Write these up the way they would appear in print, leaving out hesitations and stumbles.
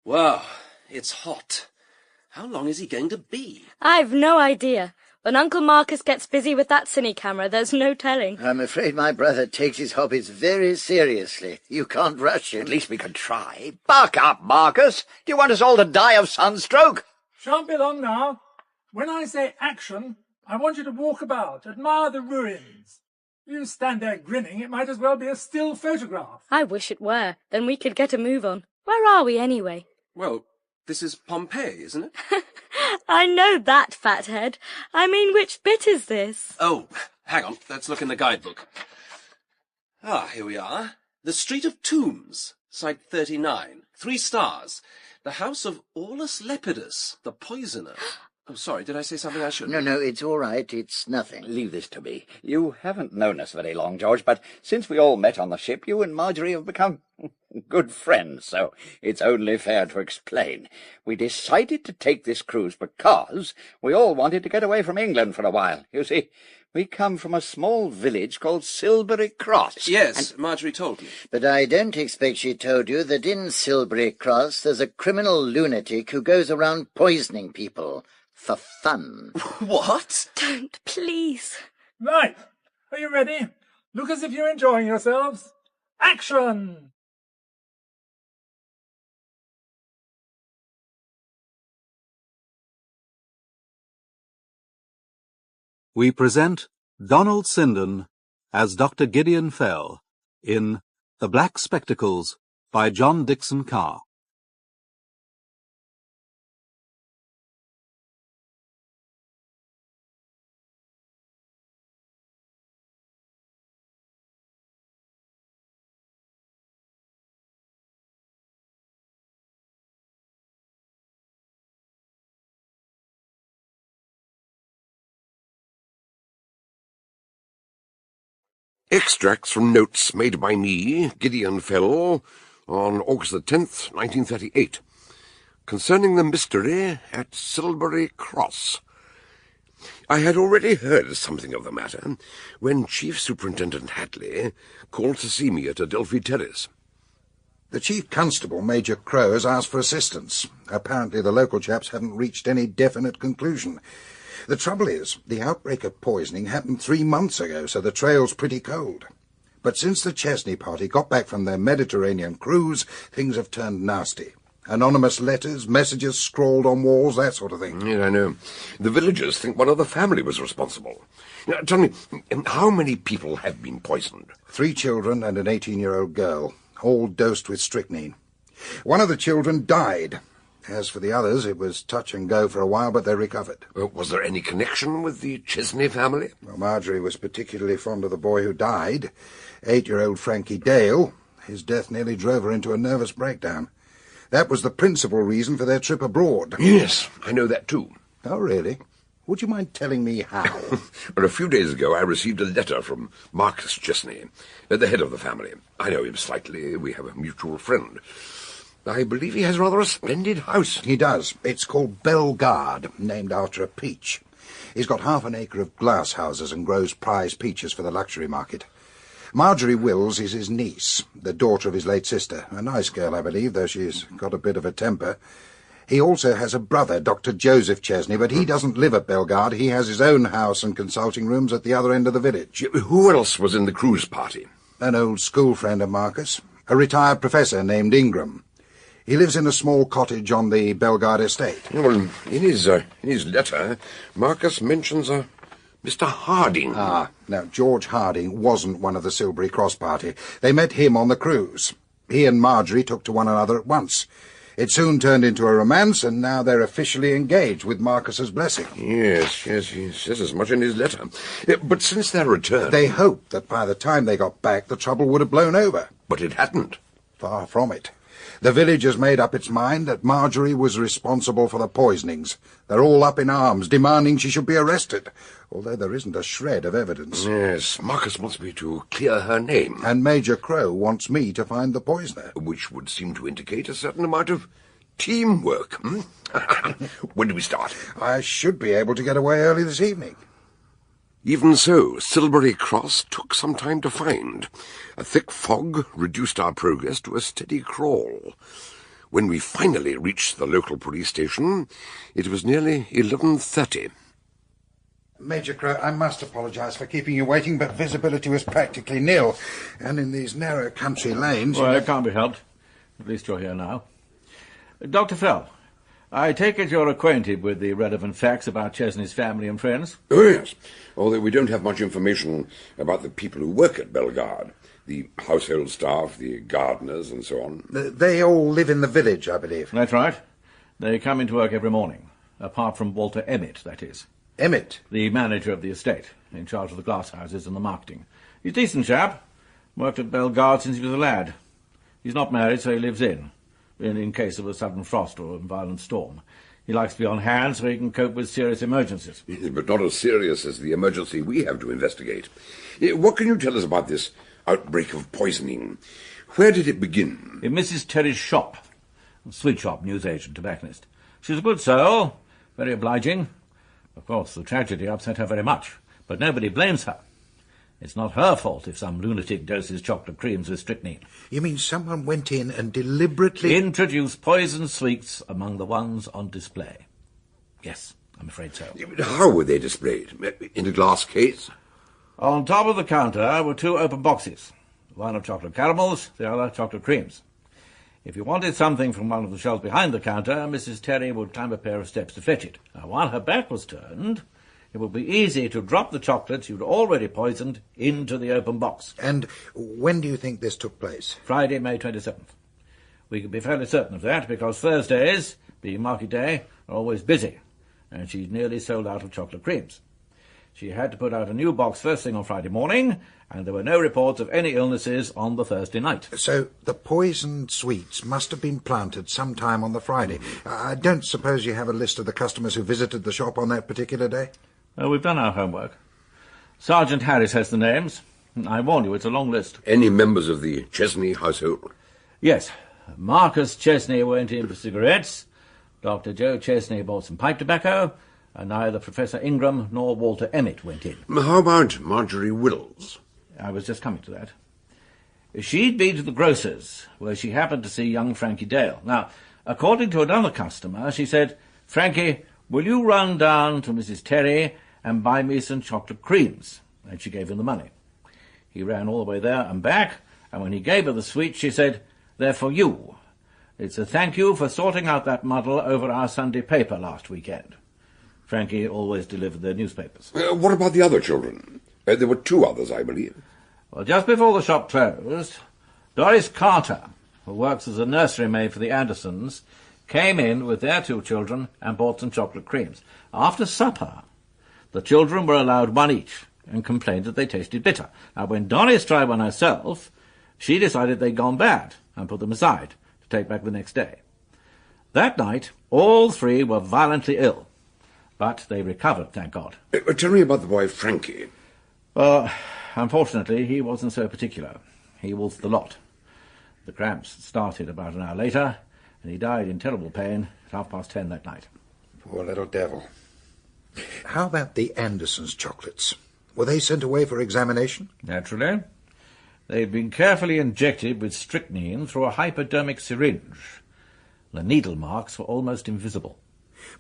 Wow, it's hot. How long is he going to be? I've no idea. When Uncle Marcus gets busy with that cine camera, there's no telling. I'm afraid my brother takes his hobbies very seriously. You can't rush him. At least we could try. Buck up, Marcus. Do you want us all to die of sunstroke? Shan't be long now. When I say action, I want you to walk about, admire the ruins. You stand there grinning, it might as well be a still photograph. I wish it were. Then we could get a move on. Where are we anyway? Well, this is Pompeii, isn't it? I know that, fathead. I mean, which bit is this? Oh, hang on. Let's look in the guidebook. Ah, here we are. The Street of Tombs, Site 39. 3 stars. The house of Aulus Lepidus, the poisoner. Oh, sorry, did I say something I shouldn't? No, it's all right. It's nothing. Leave this to me. You haven't known us very long, George, but since we all met on the ship, you and Marjorie have become good friends, so it's only fair to explain. We decided to take this cruise because we all wanted to get away from England for a while. You see, we come from a small village called Silbury Cross. Yes, Marjorie told me. But I don't expect she told you that in Silbury Cross there's a criminal lunatic who goes around poisoning people. For fun. What? Don't, please. Right. Are you ready? Look as if you're enjoying yourselves. Action! We present Donald Sinden as Dr. Gideon Fell in The Black Spectacles by John Dixon Carr. Extracts from notes made by me, Gideon Fell, on August the 10th, 1938, concerning the mystery at Silbury Cross. I had already heard something of the matter when Chief Superintendent Hatley called to see me at Adelphi Terrace. The Chief Constable, Major Crowe, has asked for assistance. Apparently the local chaps haven't reached any definite conclusion. The trouble is, the outbreak of poisoning happened 3 months ago, so the trail's pretty cold. But since the Chesney party got back from their Mediterranean cruise, things have turned nasty. Anonymous letters, messages scrawled on walls, that sort of thing. Yes, I know. The villagers think one of the family was responsible. Now, tell me, how many people have been poisoned? 3 children and an 18-year-old girl, all dosed with strychnine. One of the children died. As for the others, it was touch and go for a while, but they recovered. Was there any connection with the Chesney family? Well, Marjorie was particularly fond of the boy who died, 8-year-old Frankie Dale. His death nearly drove her into a nervous breakdown. That was the principal reason for their trip abroad. Yes, I know that too. Oh, really? Would you mind telling me how? Well, a few days ago I received a letter from Marcus Chesney, the head of the family. I know him slightly. We have a mutual friend. I believe he has rather a splendid house. He does. It's called Bellegarde, named after a peach. He's got half an acre of glass houses and grows prize peaches for the luxury market. Marjorie Wills is his niece, the daughter of his late sister. A nice girl, I believe, though she's got a bit of a temper. He also has a brother, Dr. Joseph Chesney, but he doesn't live at Bellegarde. He has his own house and consulting rooms at the other end of the village. Who else was in the cruise party? An old school friend of Marcus, a retired professor named Ingram. He lives in a small cottage on the Bellegarde estate. Well, in his letter, Marcus mentions a Mr. Harding. Ah, now, George Harding wasn't one of the Silbury Cross party. They met him on the cruise. He and Marjorie took to one another at once. It soon turned into a romance, and now they're officially engaged with Marcus's blessing. Yes, he says as much in his letter. But since their return... They hoped that by the time they got back, the trouble would have blown over. But it hadn't. Far from it. The village has made up its mind that Marjorie was responsible for the poisonings. They're all up in arms, demanding she should be arrested, although there isn't a shred of evidence. Yes, Marcus wants me to clear her name. And Major Crowe wants me to find the poisoner. Which would seem to indicate a certain amount of teamwork. When do we start? I should be able to get away early this evening. Even so, Silbury Cross took some time to find. A thick fog reduced our progress to a steady crawl. When we finally reached the local police station, it was nearly 11:30. Major Crow, I must apologise for keeping you waiting, but visibility was practically nil. And in these narrow country lanes... Well, it can't be helped. At least you're here now. Dr. Fell, I take it you're acquainted with the relevant facts about Chesney's family and friends? Oh, yes, although we don't have much information about the people who work at Bellegarde, the household staff, the gardeners, and so on. They all live in the village, I believe. That's right. They come into work every morning, apart from Walter Emmett, that is. Emmett? The manager of the estate, in charge of the glasshouses and the marketing. He's a decent chap. Worked at Bellegarde since he was a lad. He's not married, so he lives in case of a sudden frost or a violent storm. He likes to be on hand so he can cope with serious emergencies. But not as serious as the emergency we have to investigate. What can you tell us about this outbreak of poisoning? Where did it begin? In Mrs. Terry's shop. A sweet shop, newsagent, tobacconist. She's a good soul, very obliging. Of course, the tragedy upset her very much, but nobody blames her. It's not her fault if some lunatic doses chocolate creams with strychnine. You mean someone went in and deliberately... introduced poisoned sweets among the ones on display? Yes, I'm afraid so. How were they displayed? In a glass case? On top of the counter were two open boxes. One of chocolate caramels, the other chocolate creams. If you wanted something from one of the shelves behind the counter, Mrs. Terry would climb a pair of steps to fetch it. Now, while her back was turned, it would be easy to drop the chocolates you'd already poisoned into the open box. And when do you think this took place? Friday, May 27th. We can be fairly certain of that because Thursdays, being market day, are always busy, and she'd nearly sold out of chocolate creams. She had to put out a new box first thing on Friday morning, and there were no reports of any illnesses on the Thursday night. So the poisoned sweets must have been planted sometime on the Friday. I don't suppose you have a list of the customers who visited the shop on that particular day? We've done our homework. Sergeant Harris has the names. I warn you, it's a long list. Any members of the Chesney household? Yes. Marcus Chesney went in for cigarettes. Dr. Joe Chesney bought some pipe tobacco. And neither Professor Ingram nor Walter Emmett went in. How about Marjorie Wills? I was just coming to that. She'd been to the grocer's, where she happened to see young Frankie Dale. Now, according to another customer, she said, "Frankie, will you run down to Mrs. Terry and buy me some chocolate creams?" And she gave him the money. He ran all the way there and back, and when he gave her the sweets, she said, "They're for you. It's a thank you for sorting out that muddle over our Sunday paper last weekend." Frankie always delivered their newspapers. What about the other children? There were two others, I believe. Well, just before the shop closed, Doris Carter, who works as a nursery maid for the Andersons, came in with their two children and bought some chocolate creams. After supper, the children were allowed one each and complained that they tasted bitter. Now, when Doris tried one herself, she decided they'd gone bad and put them aside to take back the next day. That night, all three were violently ill. But they recovered, thank God. Tell me about the boy Frankie. Unfortunately, he wasn't so particular. He wolfed the lot. The cramps started about an hour later, and he died in terrible pain at 10:30 that night. Poor little devil. How about the Andersons' chocolates? Were they sent away for examination? Naturally. They'd been carefully injected with strychnine through a hypodermic syringe. The needle marks were almost invisible.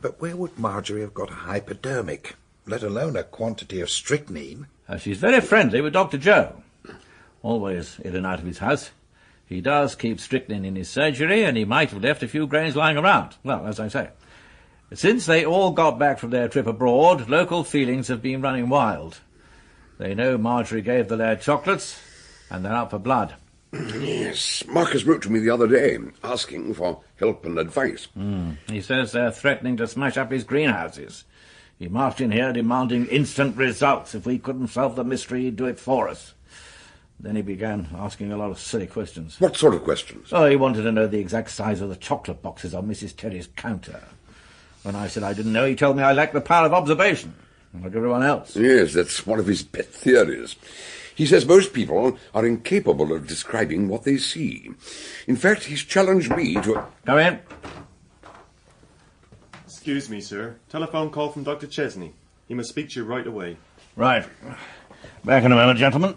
But where would Marjorie have got a hypodermic, let alone a quantity of strychnine? She's very friendly with Dr. Joe. Always in and out of his house. He does keep strychnine in his surgery, and he might have left a few grains lying around. Well, as I say, since they all got back from their trip abroad, local feelings have been running wild. They know Marjorie gave the lad chocolates, and they're out for blood. Yes, Marcus wrote to me the other day, asking for help and advice. He says they're threatening to smash up his greenhouses. He marched in here demanding instant results. If we couldn't solve the mystery, he'd do it for us. Then he began asking a lot of silly questions. What sort of questions? Oh, he wanted to know the exact size of the chocolate boxes on Mrs. Terry's counter. When I said I didn't know, he told me I lacked the power of observation, like everyone else. Yes, that's one of his pet theories. He says most people are incapable of describing what they see. In fact, he's challenged me to... Come in. Excuse me, sir. Telephone call from Dr. Chesney. He must speak to you right away. Right. Back in a moment, gentlemen.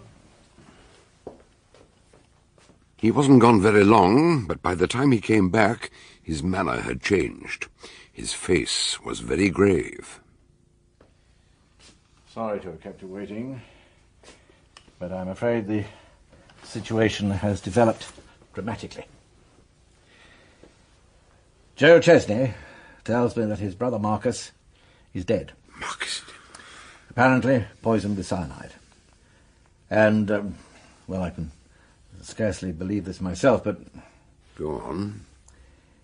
He wasn't gone very long, but by the time he came back, his manner had changed. His face was very grave. Sorry to have kept you waiting, but I'm afraid the situation has developed dramatically. Joe Chesney tells me that his brother Marcus is dead. Marcus? Apparently poisoned with cyanide. And, well, I can scarcely believe this myself, but... Go on.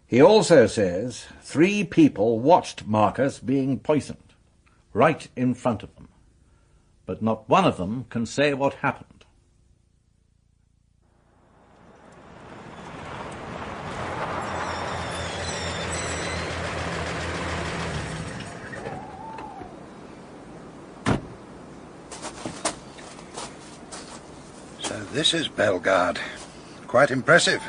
He also says 3 people watched Marcus being poisoned, right in front of them. But not one of them can say what happened. So this is Bellegarde. Quite impressive.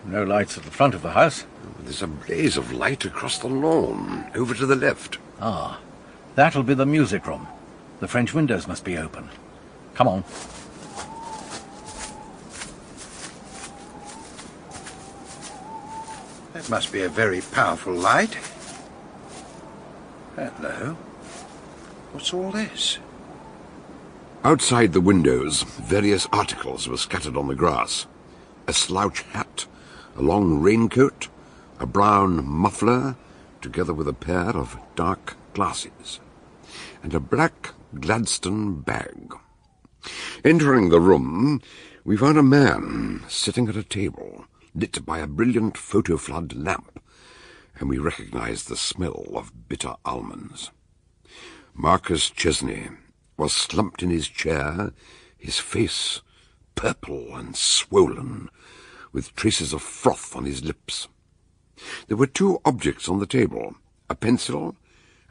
No lights at the front of the house. There's a blaze of light across the lawn, over to the left. Ah, that'll be the music room. The French windows must be open. Come on. That must be a very powerful light. Hello. What's all this? Outside the windows, various articles were scattered on the grass. A slouch hat, a long raincoat, a brown muffler, together with a pair of dark glasses, and a black Gladstone bag. Entering the room, we found a man sitting at a table, lit by a brilliant photo-flood lamp, and we recognized the smell of bitter almonds. Marcus Chesney was slumped in his chair, his face purple and swollen, with traces of froth on his lips. There were 2 objects on the table, a pencil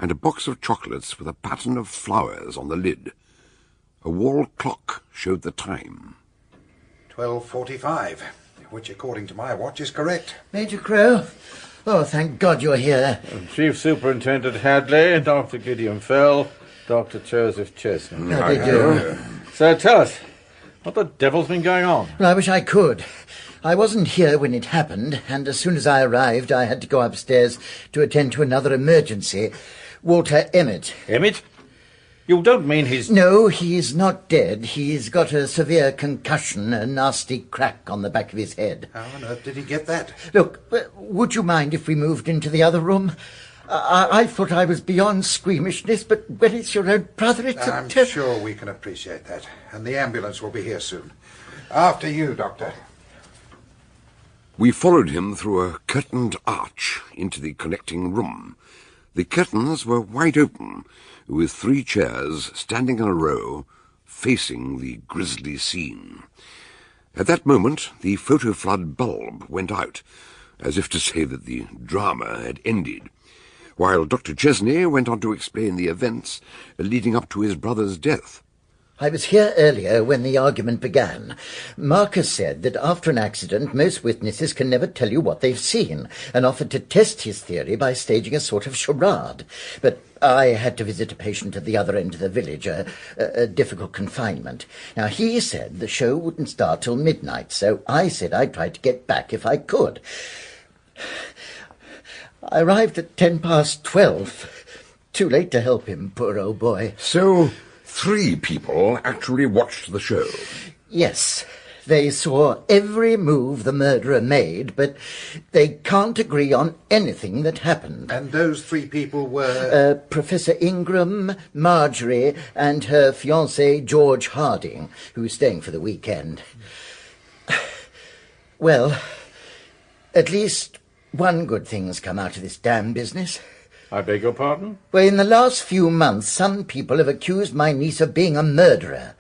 and a box of chocolates with a pattern of flowers on the lid. A wall clock showed the time. 12:45, which according to my watch is correct. Major Crow? Oh, thank God you're here. Chief Superintendent Hadley, Dr. Gideon Fell, Dr. Joseph Chesney. How do you do? So tell us, what the devil's been going on? Well, I wish I could. I wasn't here when it happened, and as soon as I arrived, I had to go upstairs to attend to another emergency. Walter Emmett. Emmett? You don't mean he's... No, he's not dead. He's got a severe concussion, a nasty crack on the back of his head. How on earth did he get that? Look, would you mind if we moved into the other room? I thought I was beyond squeamishness, but when it's your own brother, it's I'm sure we can appreciate that, and the ambulance will be here soon. After you, Doctor. We followed him through a curtained arch into the connecting room. The curtains were wide open, with 3 chairs standing in a row, facing the grisly scene. At that moment, the photo-flood bulb went out, as if to say that the drama had ended, while Dr. Chesney went on to explain the events leading up to his brother's death. I was here earlier when the argument began. Marcus said that after an accident, most witnesses can never tell you what they've seen, and offered to test his theory by staging a sort of charade. But I had to visit a patient at the other end of the village, a difficult confinement. Now, he said the show wouldn't start till midnight, so I said I'd try to get back if I could. I arrived at 12:10. Too late to help him, poor old boy. So 3 people actually watched the show? Yes. They saw every move the murderer made, but they can't agree on anything that happened. And those 3 people were... Professor Ingram, Marjorie, and her fiancé, George Harding, who's staying for the weekend. Well, at least one good thing's come out of this damn business. I beg your pardon? Well, in the last few months, some people have accused my niece of being a murderer.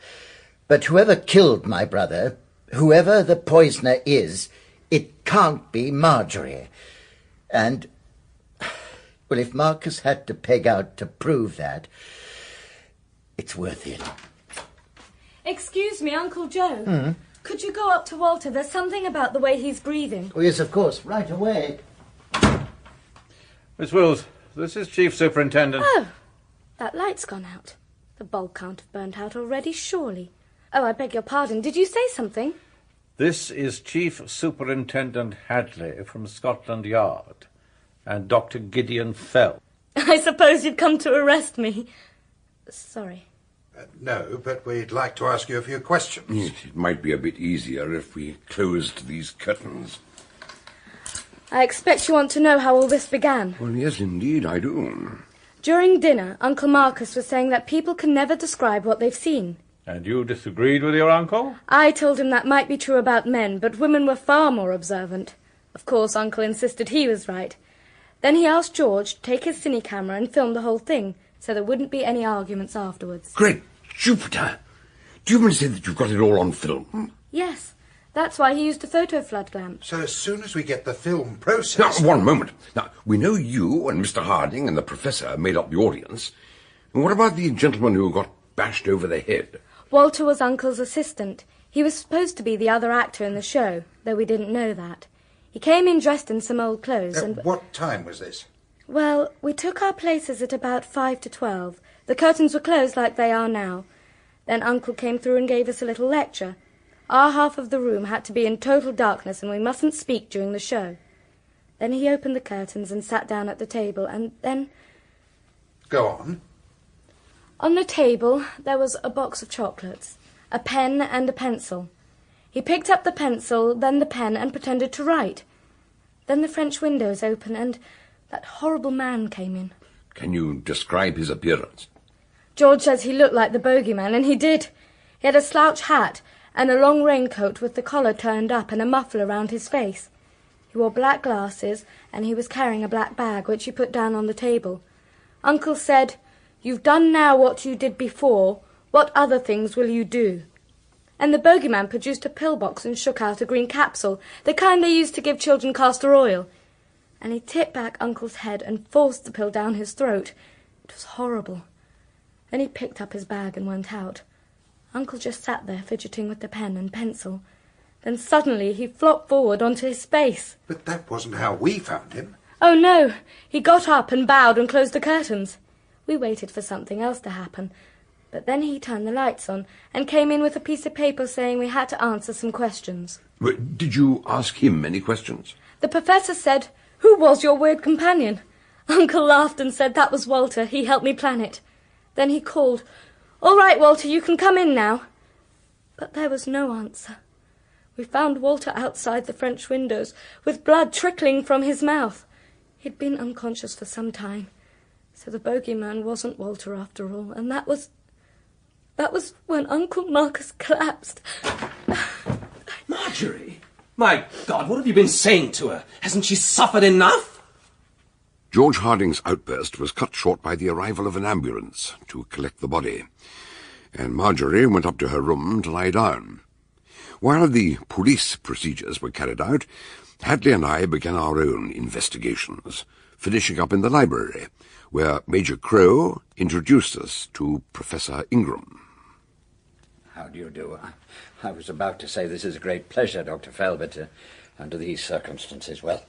But whoever killed my brother, whoever the poisoner is, it can't be Marjorie. And, well, if Marcus had to peg out to prove that, it's worth it. Excuse me, Uncle Joe. Could you go up to Walter? There's something about the way he's breathing. Oh, yes, of course. Right away. Miss Wills, this is Chief Superintendent. Oh, that light's gone out. The bulb can't have burnt out already, surely. Oh, I beg your pardon. Did you say something? This is Chief Superintendent Hadley from Scotland Yard, and Dr. Gideon Fell. I suppose you've come to arrest me. Sorry. No, but we'd like to ask you a few questions. It might be a bit easier if we closed these curtains. I expect you want to know how all this began. Well, yes, indeed, I do. During dinner, Uncle Marcus was saying that people can never describe what they've seen. And you disagreed with your uncle? I told him that might be true about men, but women were far more observant. Of course, Uncle insisted he was right. Then he asked George to take his cine camera and film the whole thing, so there wouldn't be any arguments afterwards. Great Jupiter! Do you mean to say that you've got it all on film? Yes, that's why he used a photo flood lamp. So as soon as we get the film processed... Now, one moment. Now, we know you and Mr. Harding and the Professor made up the audience. And what about the gentleman who got bashed over the head? Walter was Uncle's assistant. He was supposed to be the other actor in the show, though we didn't know that. He came in dressed in some old clothes and... What time was this? Well, we took our places at about 5 to 12. The curtains were closed like they are now. Then Uncle came through and gave us a little lecture. Our half of the room had to be in total darkness and we mustn't speak during the show. Then he opened the curtains and sat down at the table, and then... Go on. On the table there was a box of chocolates, a pen and a pencil. He picked up the pencil, then the pen, and pretended to write. Then the French windows opened and that horrible man came in. Can you describe his appearance? George says he looked like the bogeyman, and he did. He had a slouch hat and a long raincoat with the collar turned up and a muffler round his face. He wore black glasses, and he was carrying a black bag, which he put down on the table. Uncle said, "You've done now what you did before. What other things will you do?" And the bogeyman produced a pillbox and shook out a green capsule, the kind they used to give children castor oil. And he tipped back Uncle's head and forced the pill down his throat. It was horrible. Then he picked up his bag and went out. Uncle just sat there fidgeting with the pen and pencil. Then suddenly he flopped forward onto his face. But that wasn't how we found him. Oh, no. He got up and bowed and closed the curtains. We waited for something else to happen. But then he turned the lights on and came in with a piece of paper saying we had to answer some questions. But did you ask him any questions? The professor said, "Who was your weird companion?" Uncle laughed and said that was Walter. He helped me plan it. Then he called, "All right, Walter, you can come in now." But there was no answer. We found Walter outside the French windows, with blood trickling from his mouth. He'd been unconscious for some time. So the bogeyman wasn't Walter after all, and that was when Uncle Marcus collapsed. Marjorie? My God, what have you been saying to her? Hasn't she suffered enough? George Harding's outburst was cut short by the arrival of an ambulance to collect the body, and Marjorie went up to her room to lie down. While the police procedures were carried out, Hadley and I began our own investigations, finishing up in the library, where Major Crow introduced us to Professor Ingram. How do you do? I was about to say this is a great pleasure, Dr. Fell, but under these circumstances, well,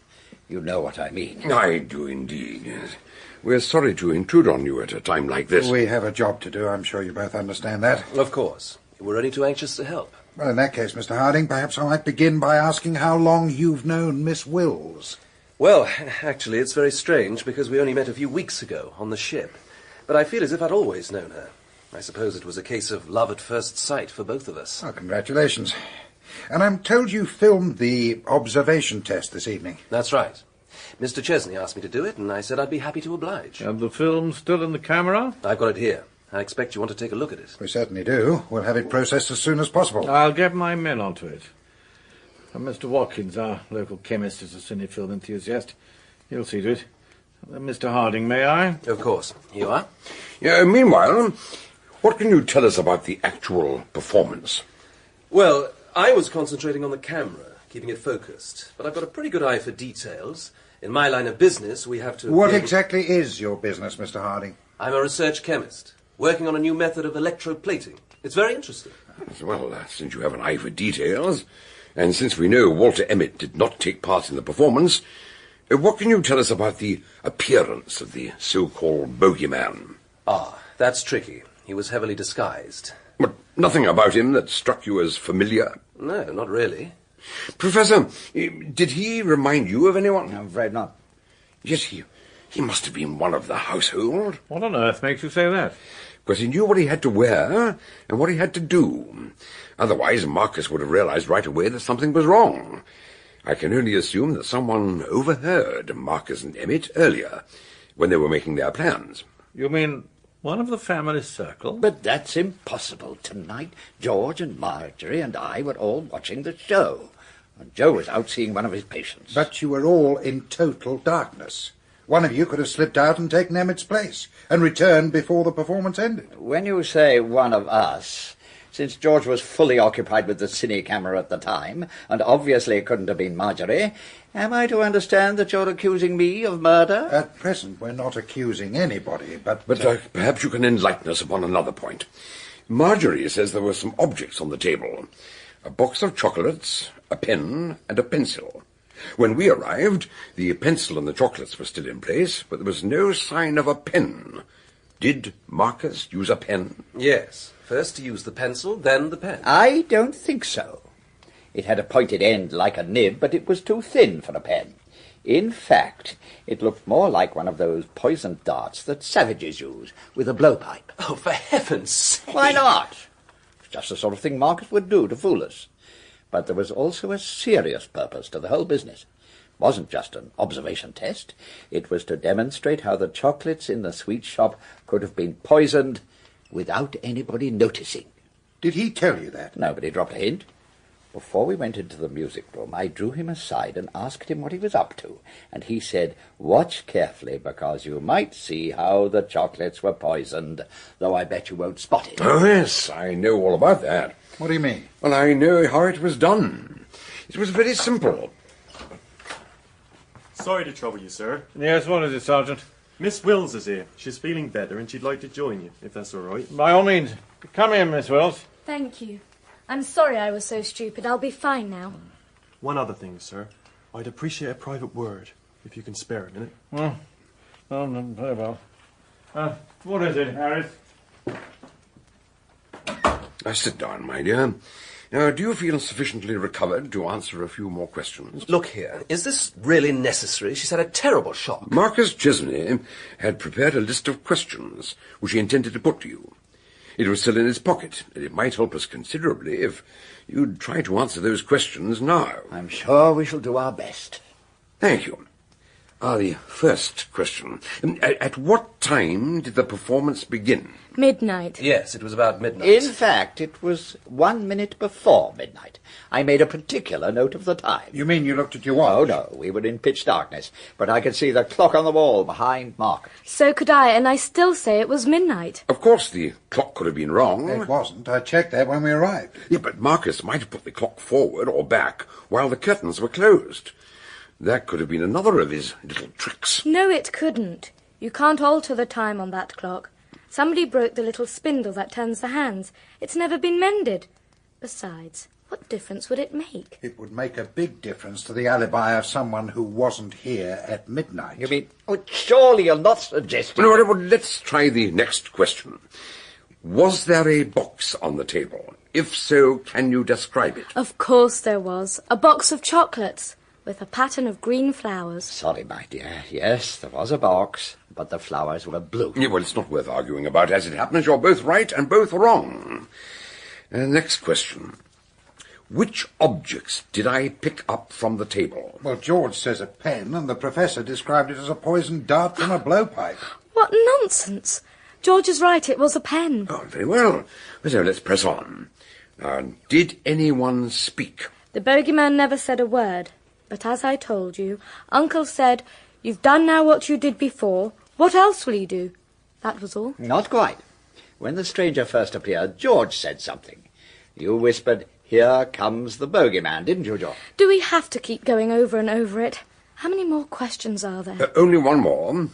you know what I mean. I do indeed, yes. We're sorry to intrude on you at a time like this. We have a job to do, I'm sure you both understand that. Of course. We're only too anxious to help. Well, in that case, Mr. Harding, perhaps I might begin by asking how long you've known Miss Wills. Well, actually, it's very strange, because we only met a few weeks ago on the ship. But I feel as if I'd always known her. I suppose it was a case of love at first sight for both of us. Oh, congratulations. And I'm told you filmed the observation test this evening. That's right. Mr. Chesney asked me to do it, and I said I'd be happy to oblige. And the film's still in the camera? I've got it here. I expect you want to take a look at it. We certainly do. We'll have it processed as soon as possible. I'll get my men onto it. And Mr. Watkins, our local chemist, is a cinefilm enthusiast. He'll see to it. Mr. Harding, may I? Of course. You are? Yeah, meanwhile, what can you tell us about the actual performance? Well, I was concentrating on the camera, keeping it focused. But I've got a pretty good eye for details. In my line of business, we have to... What exactly is your business, Mr. Harding? I'm a research chemist, working on a new method of electroplating. It's very interesting. Well, since you have an eye for details, and since we know Walter Emmett did not take part in the performance, what can you tell us about the appearance of the so-called bogeyman? Ah, that's tricky. He was heavily disguised. But nothing about him that struck you as familiar? No, not really. Professor, did he remind you of anyone? I'm afraid not. Yes, he must have been one of the household. What on earth makes you say that? Because he knew what he had to wear and what he had to do. Otherwise, Marcus would have realized right away that something was wrong. I can only assume that someone overheard Marcus and Emmett earlier, when they were making their plans. You mean one of the family circle? But that's impossible. Tonight, George and Marjorie and I were all watching the show. And Joe was out seeing one of his patients. But you were all in total darkness. One of you could have slipped out and taken Emmett's place, and returned before the performance ended. When you say one of us, since George was fully occupied with the cine camera at the time, and obviously it couldn't have been Marjorie, am I to understand that you're accusing me of murder? At present, we're not accusing anybody, but... Perhaps you can enlighten us upon another point. Marjorie says there were some objects on the table. A box of chocolates, a pen, and a pencil. When we arrived, the pencil and the chocolates were still in place, but there was no sign of a pen. Did Marcus use a pen? Yes. First he used the pencil, then the pen. I don't think so. It had a pointed end like a nib, but it was too thin for a pen. In fact, it looked more like one of those poisoned darts that savages use, with a blowpipe. Oh, for heaven's sake! Why not? It's just the sort of thing Marcus would do to fool us. But there was also a serious purpose to the whole business. It wasn't just an observation test. It was to demonstrate how the chocolates in the sweet shop could have been poisoned without anybody noticing. Did he tell you that? No, but he dropped a hint. Before we went into the music room, I drew him aside and asked him what he was up to, and he said, "Watch carefully, because you might see how the chocolates were poisoned, though I bet you won't spot it." Oh, yes, I know all about that. What do you mean? Well, I know how it was done. It was very simple. Sorry to trouble you, sir. Yes, what is it, Sergeant? Miss Wills is here. She's feeling better and she'd like to join you, if that's all right. By all means. Come in, Miss Wills. Thank you. I'm sorry I was so stupid. I'll be fine now. One other thing, sir. I'd appreciate a private word, if you can spare a minute. Very well. What is it, Harris? Sit down, my dear. Now, do you feel sufficiently recovered to answer a few more questions? Look here, is this really necessary? She's had a terrible shock. Marcus Chesney had prepared a list of questions which he intended to put to you. It was still in his pocket, and it might help us considerably if you'd try to answer those questions now. I'm sure we shall do our best. Thank you. The first question. At what time did the performance begin? Midnight. Yes, it was about midnight. In fact, it was 1 minute before midnight. I made a particular note of the time. You mean you looked at your watch? Oh, no, we were in pitch darkness, but I could see the clock on the wall behind Marcus. So could I, and I still say it was midnight. Of course, the clock could have been wrong. It wasn't. I checked that when we arrived. Yeah, but Marcus might have put the clock forward or back while the curtains were closed. That could have been another of his little tricks. No, it couldn't. You can't alter the time on that clock. Somebody broke the little spindle that turns the hands. It's never been mended. Besides, what difference would it make? It would make a big difference to the alibi of someone who wasn't here at midnight. You mean, surely you're not suggesting... No, well, let's try the next question. Was there a box on the table? If so, can you describe it? Of course there was. A box of chocolates with a pattern of green flowers. Sorry, my dear. Yes, there was a box, but the flowers were blue. Yeah, well, it's not worth arguing about. As it happens, you're both right and both wrong. Next question. Which objects did I pick up from the table? Well, George says a pen, and the professor described it as a poisoned dart from a blowpipe. What nonsense! George is right, it was a pen. Oh, very well. So let's press on. Did anyone speak? The bogeyman never said a word. But as I told you, Uncle said, "You've done now what you did before. What else will you do?" That was all. Not quite. When the stranger first appeared, George said something. You whispered, "Here comes the bogeyman," didn't you, George? Do we have to keep going over and over it? How many more questions are there? Only one more.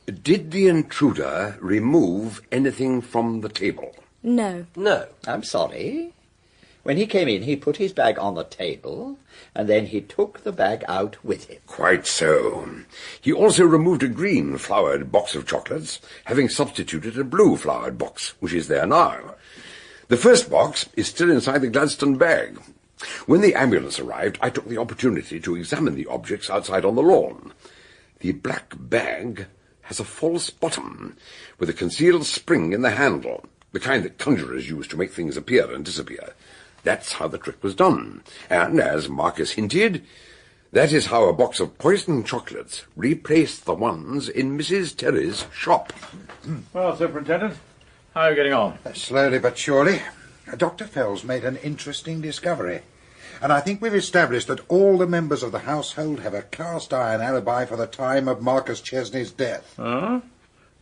Did the intruder remove anything from the table? No. No. I'm sorry. When he came in, he put his bag on the table, and then he took the bag out with him. Quite so. He also removed a green-flowered box of chocolates, having substituted a blue-flowered box, which is there now. The first box is still inside the Gladstone bag. When the ambulance arrived, I took the opportunity to examine the objects outside on the lawn. The black bag has a false bottom, with a concealed spring in the handle, the kind that conjurers use to make things appear and disappear. That's how the trick was done. And, as Marcus hinted, that is how a box of poisoned chocolates replaced the ones in Mrs. Terry's shop. Well, Superintendent, how are you getting on? Slowly but surely. Dr. Fell's made an interesting discovery. And I think we've established that all the members of the household have a cast-iron alibi for the time of Marcus Chesney's death. Oh?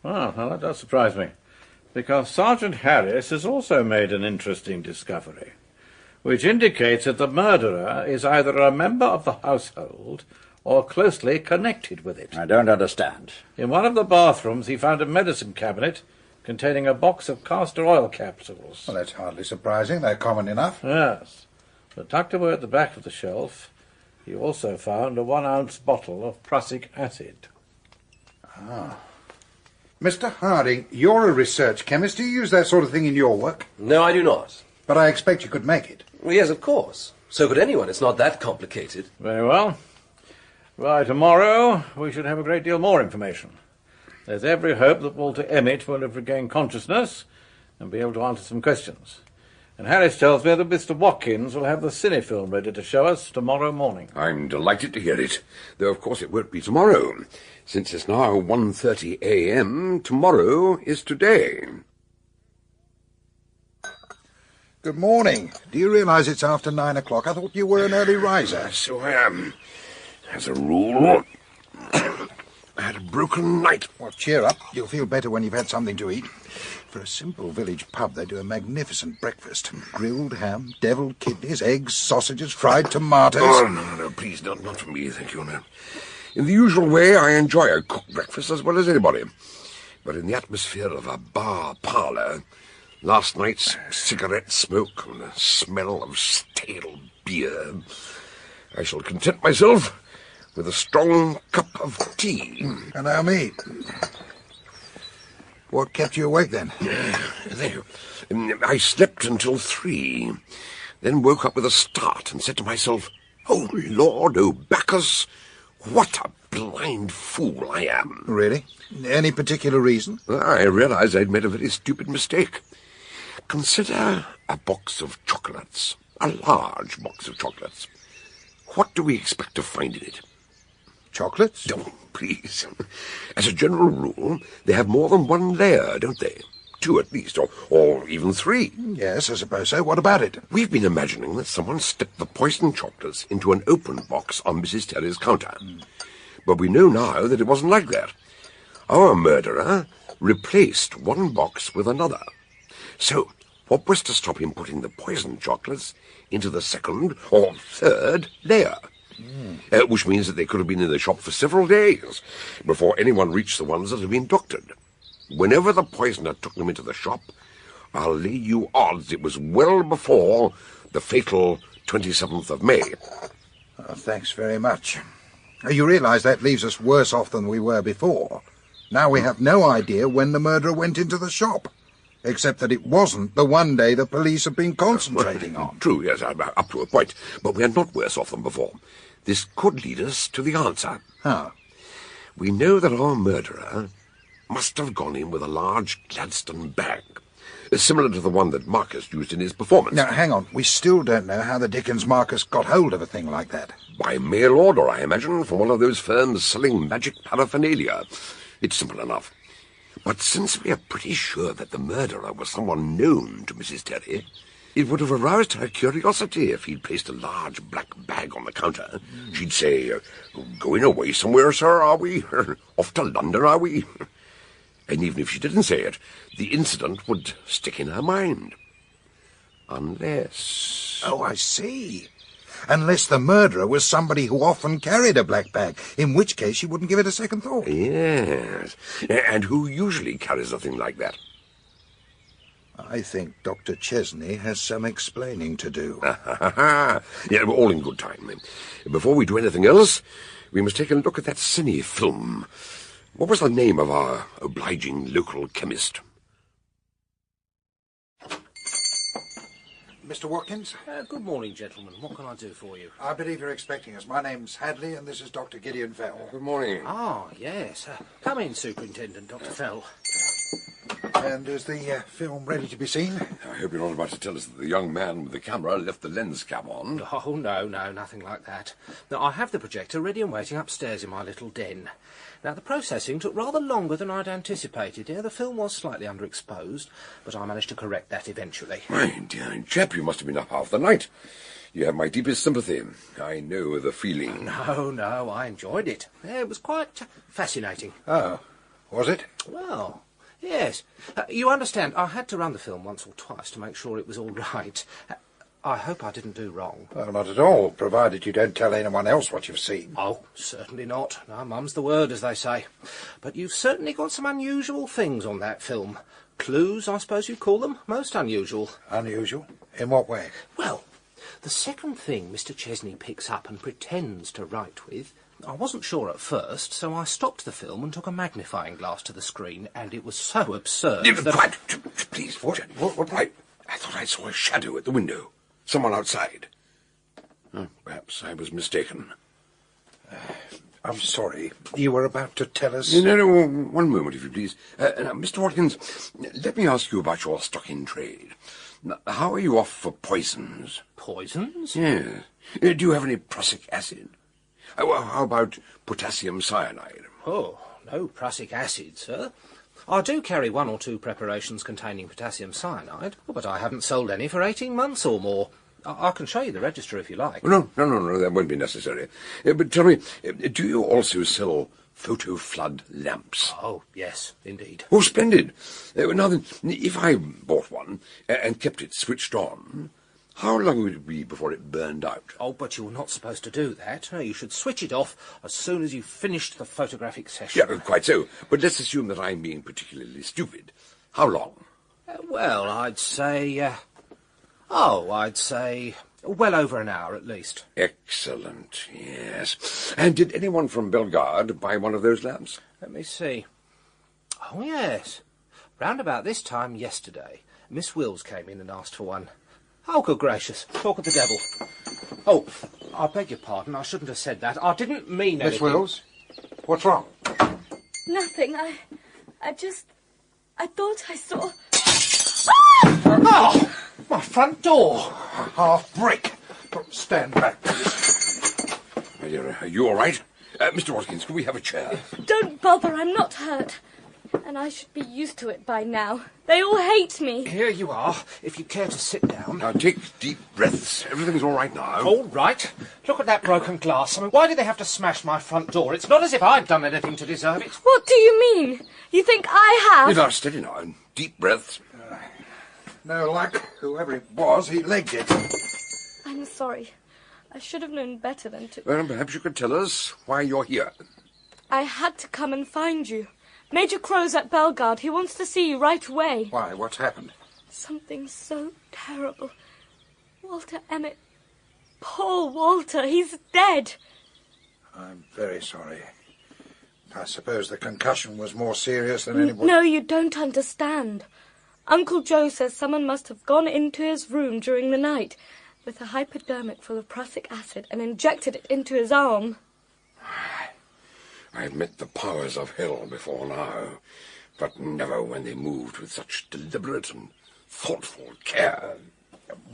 Well, that does surprise me, because Sergeant Harris has also made an interesting discovery, which indicates that the murderer is either a member of the household or closely connected with it. I don't understand. In one of the bathrooms, he found a medicine cabinet containing a box of castor oil capsules. Well, that's hardly surprising. They're common enough. Yes. But tucked away at the back of the shelf, he also found a 1-ounce bottle of prussic acid. Ah. Mr. Harding, you're a research chemist. Do you use that sort of thing in your work? No, I do not. But I expect you could make it. Well, yes, of course. So could anyone. It's not that complicated. Very well. By tomorrow, we should have a great deal more information. There's every hope that Walter Emmett will have regained consciousness and be able to answer some questions. And Harris tells me that Mr. Watkins will have the cinefilm ready to show us tomorrow morning. I'm delighted to hear it, though of course it won't be tomorrow. Since it's now 1:30 a.m., tomorrow is today. Good morning. Do you realise it's after 9 o'clock? I thought you were an early riser. So I am. As a rule, I had a broken night. Well, cheer up. You'll feel better when you've had something to eat. For a simple village pub, they do a magnificent breakfast. Grilled ham, devilled kidneys, eggs, sausages, fried tomatoes. Oh, no, please, not for me, thank you, no. In the usual way, I enjoy a cooked breakfast as well as anybody. But in the atmosphere of a bar parlour, last night's cigarette smoke and the smell of stale beer, I shall content myself with a strong cup of tea. Allow me. What kept you awake then? There. I slept until 3, then woke up with a start and said to myself, "Oh, Lord, oh, Bacchus, what a blind fool I am." Really? Any particular reason? I realized I'd made a very stupid mistake. Consider a box of chocolates, a large box of chocolates. What do we expect to find in it? Chocolates? Oh, please. As a general rule, they have more than one layer, don't they? 2 at least, or even 3. Yes, I suppose so. What about it? We've been imagining that someone slipped the poisoned chocolates into an open box on Mrs. Terry's counter. But we know now that it wasn't like that. Our murderer replaced one box with another. So, what was to stop him putting the poisoned chocolates into the 2nd or 3rd layer? Which means that they could have been in the shop for several days before anyone reached the ones that had been doctored. Whenever the poisoner took them into the shop, I'll lay you odds it was well before the fatal 27th of May. Oh, thanks very much. You realise that leaves us worse off than we were before. Now we have no idea when the murderer went into the shop, except that it wasn't the one day the police have been concentrating on. True, yes, up to a point, but we are not worse off than before. This could lead us to the answer. How? We know that our murderer must have gone in with a large Gladstone bag, similar to the one that Marcus used in his performance. Now, hang on. We still don't know how the dickens Marcus got hold of a thing like that. By mail order, I imagine, from one of those firms selling magic paraphernalia. It's simple enough. But since we are pretty sure that the murderer was someone known to Mrs. Terry, it would have aroused her curiosity if he'd placed a large black bag on the counter. She'd say, "Going away somewhere, sir, are we? Off to London, are we?" And even if she didn't say it, the incident would stick in her mind. Unless... Oh, I see. Unless the murderer was somebody who often carried a black bag, in which case she wouldn't give it a second thought. Yes. And who usually carries a thing like that? I think Dr. Chesney has some explaining to do. Yeah, we're all in good time. Before we do anything else, we must take a look at that cine film. What was the name of our obliging local chemist? Mr. Watkins? Good morning, gentlemen. What can I do for you? I believe you're expecting us. My name's Hadley, and this is Dr. Gideon Fell. Good morning. Ah, yes. Come in, Superintendent, Dr. Fell. And is the film ready to be seen? I hope you're not about to tell us that the young man with the camera left the lens cap on. Oh, no, nothing like that. Now, I have the projector ready and waiting upstairs in my little den. Now, the processing took rather longer than I'd anticipated. Yeah, the film was slightly underexposed, but I managed to correct that eventually. My dear chap, you must have been up half the night. You have my deepest sympathy. I know the feeling. No, I enjoyed it. Yeah, it was quite fascinating. Oh, was it? Well, yes. You understand, I had to run the film once or twice to make sure it was all right. I hope I didn't do wrong. Well, not at all, provided you don't tell anyone else what you've seen. Oh, certainly not. No, mum's the word, as they say. But you've certainly got some unusual things on that film. Clues, I suppose you'd call them. Most unusual. Unusual? In what way? Well, the second thing Mr. Chesney picks up and pretends to write with, I wasn't sure at first, so I stopped the film and took a magnifying glass to the screen, and it was so absurd that... Quiet, please. What? I thought I saw a shadow at the window. Someone outside. Oh, perhaps I was mistaken. I'm sorry. You were about to tell us... No, one moment, if you please. Now, Mr. Watkins, let me ask you about your stock in trade. Now, how are you off for poisons? Poisons? Yes. Do you have any prussic acid? How about potassium cyanide? Oh, no prussic acid, sir. I do carry 1 or 2 preparations containing potassium cyanide, but I haven't sold any for 18 months or more. I can show you the register if you like. No, that won't be necessary. But tell me, do you also sell photo flood lamps? Oh, yes, indeed. Oh, splendid. Now then, if I bought one and kept it switched on, how long would it be before it burned out? Oh, but you're not supposed to do that. No, you should switch it off as soon as you've finished the photographic session. Yeah, quite so. But let's assume that I'm being particularly stupid. How long? Well, I'd say well over an hour at least. Excellent, yes. And did anyone from Bellegarde buy one of those lamps? Let me see. Oh, yes. Round about this time yesterday, Miss Wills came in and asked for one. Oh, good gracious. Talk of the devil. Oh, I beg your pardon. I shouldn't have said that. I didn't mean anything. Miss Wills? What's wrong? Nothing. I thought I saw... Oh! My front door! Half brick. Stand back, please. My dear, are you all right? Mr. Watkins, can we have a chair? Don't bother. I'm not hurt. And I should be used to it by now. They all hate me. Here you are, if you care to sit down. Now, take deep breaths. Everything's all right now. All right. Look at that broken glass. I mean, why did they have to smash my front door? It's not as if I'd done anything to deserve it. What do you mean? You think I have? Now, steady now. Deep breaths. No luck. Whoever it was, he legged it. I'm sorry. I should have known better than to... Well, perhaps you could tell us why you're here. I had to come and find you. Major Crow's at Bellegarde. He wants to see you right away. Why? What's happened? Something so terrible. Walter Emmett. Poor Walter. He's dead. I'm very sorry. I suppose the concussion was more serious than anybody... No, you don't understand. Uncle Joe says someone must have gone into his room during the night with a hypodermic full of prussic acid and injected it into his arm. I've met the powers of hell before now, but never when they moved with such deliberate and thoughtful care.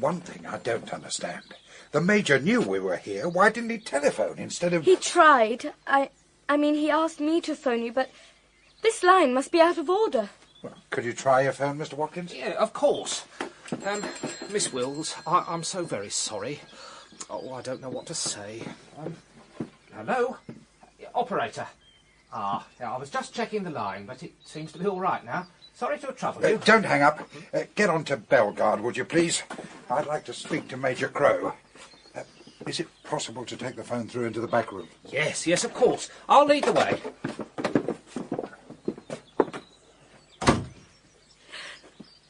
One thing I don't understand. The Major knew we were here. Why didn't he telephone instead of... He tried. I mean, he asked me to phone you, but this line must be out of order. Well, could you try your phone, Mr. Watkins? Yeah, of course. Miss Wills, I'm so very sorry. Oh, I don't know what to say. Hello? Operator. Yeah, I was just checking the line, but it seems to be all right now. Sorry to have troubled you. Don't hang up. Get on to Bellegarde, would you, please? I'd like to speak to Major Crow. Is it possible to take the phone through into the back room? Yes, of course. I'll lead the way.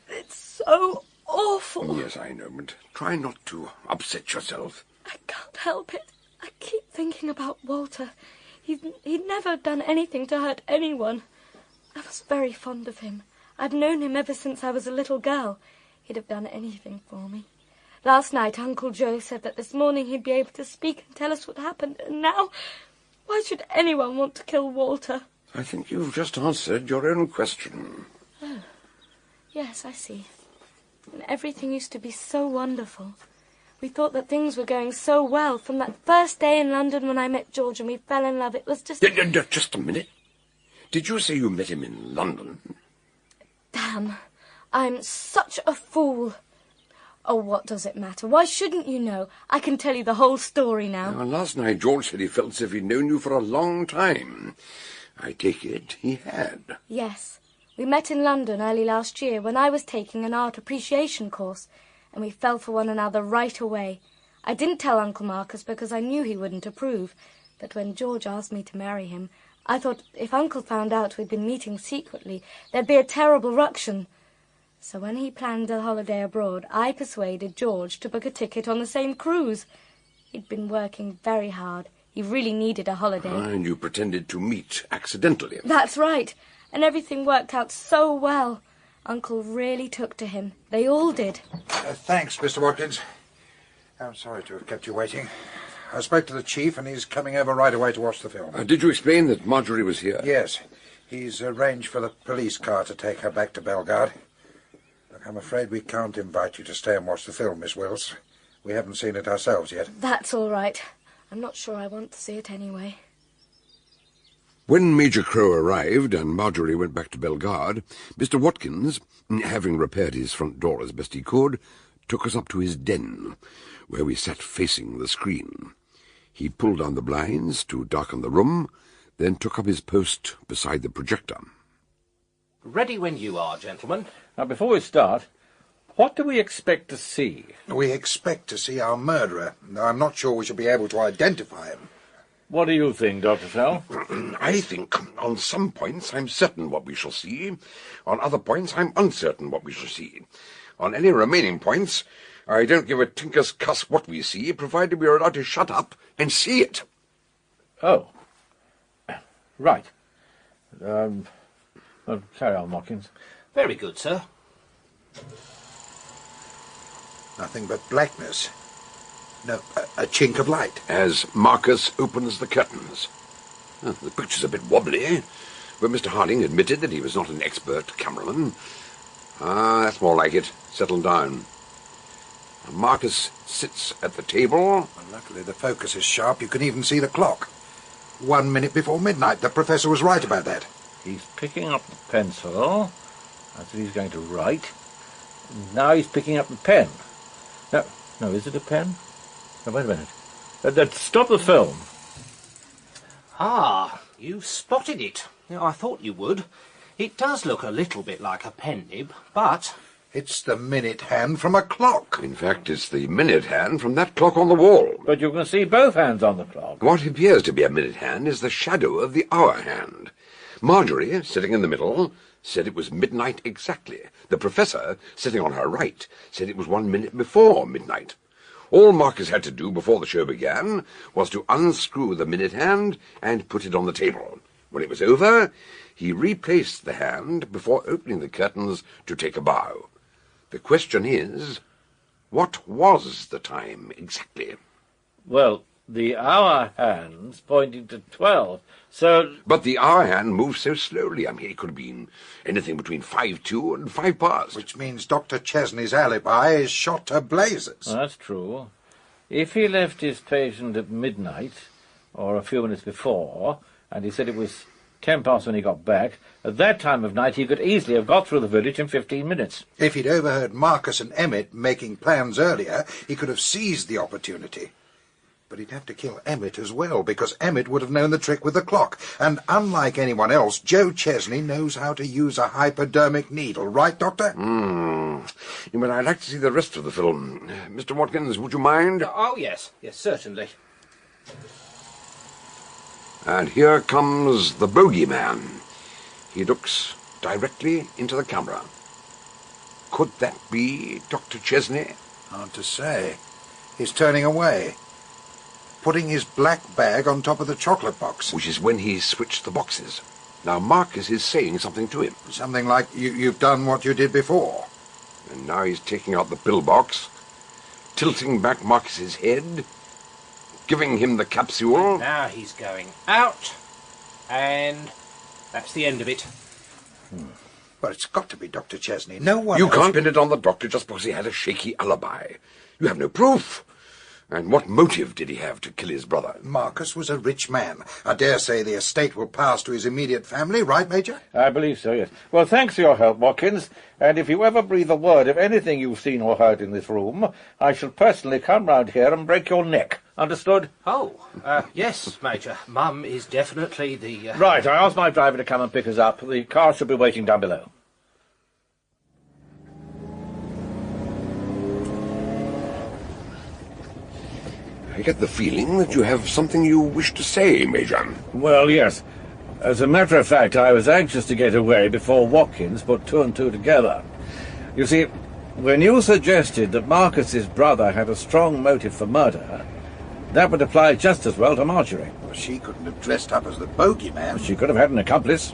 It's so awful. Yes, I know, but try not to upset yourself. I can't help it. I keep thinking about Walter. He'd never done anything to hurt anyone. I was very fond of him. I'd known him ever since I was a little girl. He'd have done anything for me. Last night Uncle Joe said that this morning he'd be able to speak and tell us what happened, and now, why should anyone want to kill Walter? I think you've just answered your own question. Oh, yes, I see. And everything used to be so wonderful. We thought that things were going so well from that first day in London when I met George and we fell in love. It was just... Just a minute. Did you say you met him in London? Damn, I'm such a fool. Oh, what does it matter? Why shouldn't you know? I can tell you the whole story now. Now, last night George said he felt as if he'd known you for a long time. I take it he had. Yes. We met in London early last year when I was taking an art appreciation course, and we fell for one another right away. I didn't tell Uncle Marcus because I knew he wouldn't approve, but when George asked me to marry him, I thought if Uncle found out we'd been meeting secretly, there'd be a terrible ruction. So when he planned a holiday abroad, I persuaded George to book a ticket on the same cruise. He'd been working very hard. He really needed a holiday. And you pretended to meet accidentally. That's right. And everything worked out so well. Uncle really took to him. They all did. Thanks, Mr. Watkins. I'm sorry to have kept you waiting. I spoke to the chief, and he's coming over right away to watch the film. Did you explain that Marjorie was here? Yes. He's arranged for the police car to take her back to Bellegarde. Look, I'm afraid we can't invite you to stay and watch the film, Miss Wills. We haven't seen it ourselves yet. That's all right. I'm not sure I want to see it anyway. When Major Crow arrived and Marjorie went back to Bellegarde, Mr. Watkins, having repaired his front door as best he could, took us up to his den, where we sat facing the screen. He pulled down the blinds to darken the room, then took up his post beside the projector. Ready when you are, gentlemen. Now, before we start, what do we expect to see? We expect to see our murderer, though I'm not sure we shall be able to identify him. What do you think, Dr. Fell? I think on some points I'm certain what we shall see. On other points I'm uncertain what we shall see. On any remaining points, I don't give a tinker's cuss what we see, provided we are allowed to shut up and see it. Oh. Right. Well, carry on, Watkins. Very good, sir. Nothing but blackness. No, a chink of light. As Marcus opens the curtains. The picture's a bit wobbly, but Mr. Harding admitted that he was not an expert cameraman. That's more like it. Settle down. Marcus sits at the table. Well, luckily the focus is sharp. You can even see the clock. 1 minute before midnight. The professor was right about that. He's picking up the pencil. That's what he's going to write. Now he's picking up the pen. No, is it a pen? No, wait a minute. Stop the film. Ah, you spotted it. I thought you would. It does look a little bit like a pen nib, but... It's the minute hand from a clock. In fact, it's the minute hand from that clock on the wall. But you can see both hands on the clock. What appears to be a minute hand is the shadow of the hour hand. Marjorie, sitting in the middle, said it was midnight exactly. The professor, sitting on her right, said it was 1 minute before midnight. All Marcus had to do before the show began was to unscrew the minute hand and put it on the table. When it was over, he replaced the hand before opening the curtains to take a bow. The question is, what was the time exactly? Well, the hour hand's pointing to 12, so... But the hour hand moves so slowly. I mean, it could have been anything between 5 to and 5 past. Which means Dr. Chesney's alibi is shot to blazes. Well, that's true. If he left his patient at midnight, or a few minutes before, and he said it was 10 past when he got back, at that time of night he could easily have got through the village in 15 minutes. If he'd overheard Marcus and Emmett making plans earlier, he could have seized the opportunity. But he'd have to kill Emmett as well, because Emmett would have known the trick with the clock. And unlike anyone else, Joe Chesney knows how to use a hypodermic needle. Right, Doctor? But I'd like to see the rest of the film. Mr. Watkins, would you mind? Oh, yes. Yes, certainly. And here comes the bogeyman. He looks directly into the camera. Could that be Dr. Chesney? Hard to say. He's turning away, putting his black bag on top of the chocolate box. Which is when he switched the boxes. Now Marcus is saying something to him. Something like, you've done what you did before. And now he's taking out the pill box, tilting back Marcus's head, giving him the capsule. Now he's going out, and that's the end of it. Well, it's got to be Dr. Chesney. No one You else... can't pin it on the doctor just because he had a shaky alibi. You have no proof. And what motive did he have to kill his brother? Marcus was a rich man. I dare say the estate will pass to his immediate family, right, Major? I believe so, yes. Well, thanks for your help, Watkins. And if you ever breathe a word of anything you've seen or heard in this room, I shall personally come round here and break your neck. Understood? Oh, yes, Major. Mum is definitely the... Right, I asked my driver to come and pick us up. The car should be waiting down below. I get the feeling that you have something you wish to say, Major. Well, yes. As a matter of fact, I was anxious to get away before Watkins put two and two together. You see, when you suggested that Marcus's brother had a strong motive for murder, that would apply just as well to Marjorie. Well, she couldn't have dressed up as the bogeyman. She could have had an accomplice.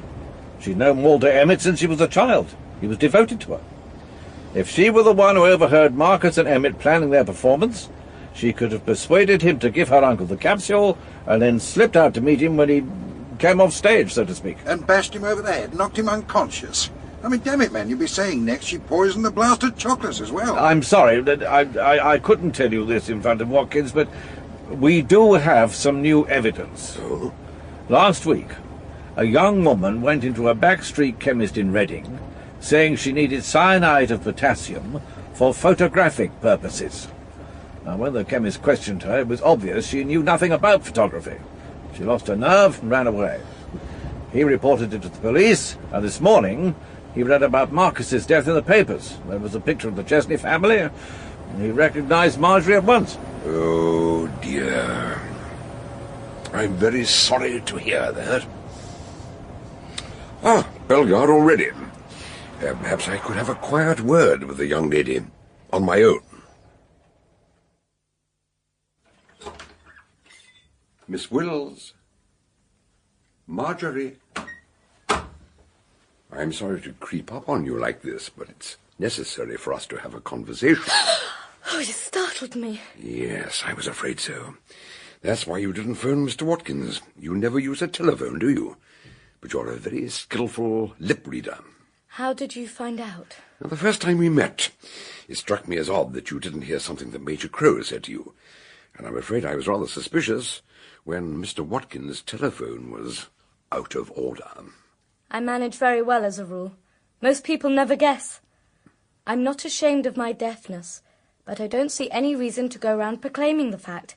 She'd known Walter Emmett since she was a child. He was devoted to her. If she were the one who overheard Marcus and Emmett planning their performance, she could have persuaded him to give her uncle the capsule and then slipped out to meet him when he came off stage, so to speak. And bashed him over the head, knocked him unconscious. I mean, damn it, man, you'd be saying next she poisoned the blasted chocolates as well. I'm sorry, I couldn't tell you this in front of Watkins, but we do have some new evidence. Oh? Last week, a young woman went into a backstreet chemist in Reading, saying she needed cyanide of potassium for photographic purposes. Now, when the chemist questioned her, it was obvious she knew nothing about photography. She lost her nerve and ran away. He reported it to the police, and this morning he read about Marcus's death in the papers. There was a picture of the Chesney family, and he recognized Marjorie at once. Oh, dear. I'm very sorry to hear that. Ah, Bellegarde already. Perhaps I could have a quiet word with the young lady on my own. Miss Wills. Marjorie. I'm sorry to creep up on you like this, but it's necessary for us to have a conversation. Oh, you startled me. Yes, I was afraid so. That's why you didn't phone Mr. Watkins. You never use a telephone, do you? But you're a very skillful lip reader. How did you find out? Now, the first time we met, it struck me as odd that you didn't hear something that Major Crowe said to you. And I'm afraid I was rather suspicious when Mr. Watkins' telephone was out of order. I manage very well as a rule. Most people never guess. I'm not ashamed of my deafness, but I don't see any reason to go around proclaiming the fact.